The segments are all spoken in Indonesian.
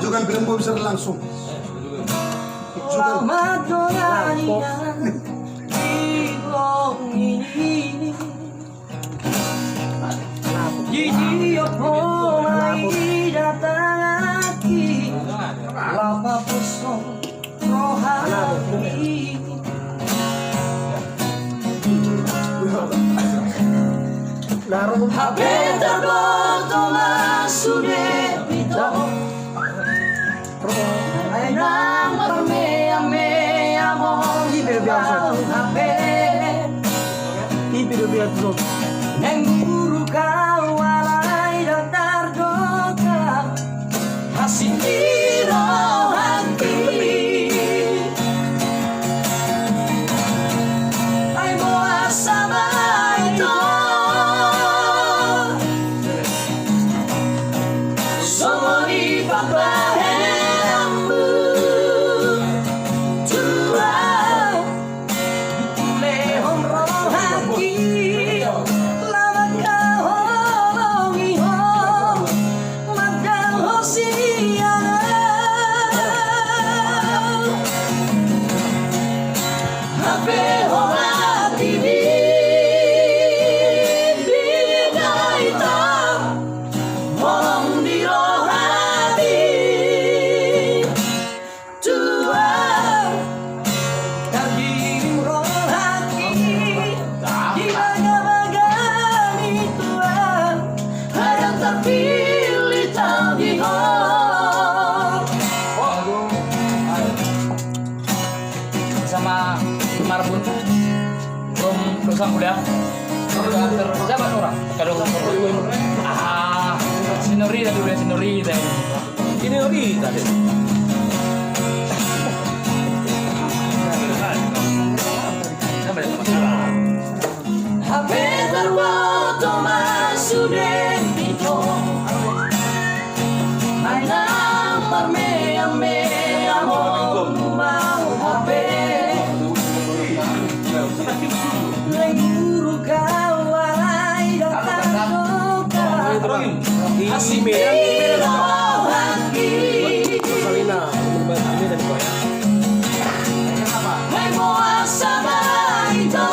Ajukan film bisa langsung. Selamat nyanyian di gong ini. Gigi opo mai datang aki, lapa pusong rohani. Habe terboto masude pito. Ay nang marme among hape. Neng guru kau alay datar doka masih tiro hati. Ay moa sama itu semua di papaherambu tua lehong rohaki. Sama Marbun belum lulusan kuliah udah terjabat orang kadang seniorita dulu ya seniorita deh. Habe terboto masude pito. Ay nang marme among mau habe. Guru kau alay datang doka masih tiro hati. Ay moa sama itu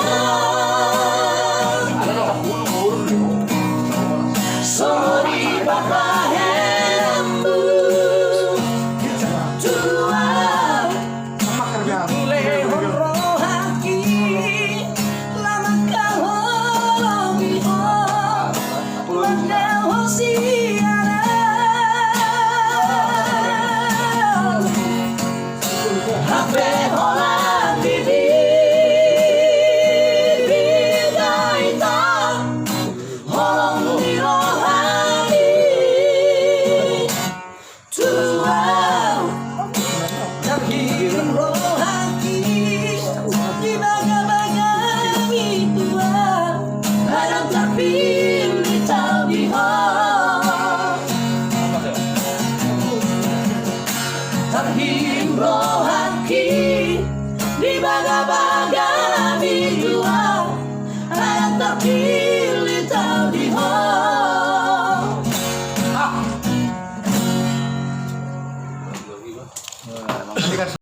sorry papaherambu tua lehong rohaki. Lama kau holongi mandang hosiana. Habe hola bibi bidaita holong di rohani tua daging rohaki di baga-baga tua ada terpilih tahu terhim rohaki di baga-baga tua ada terpilih tahu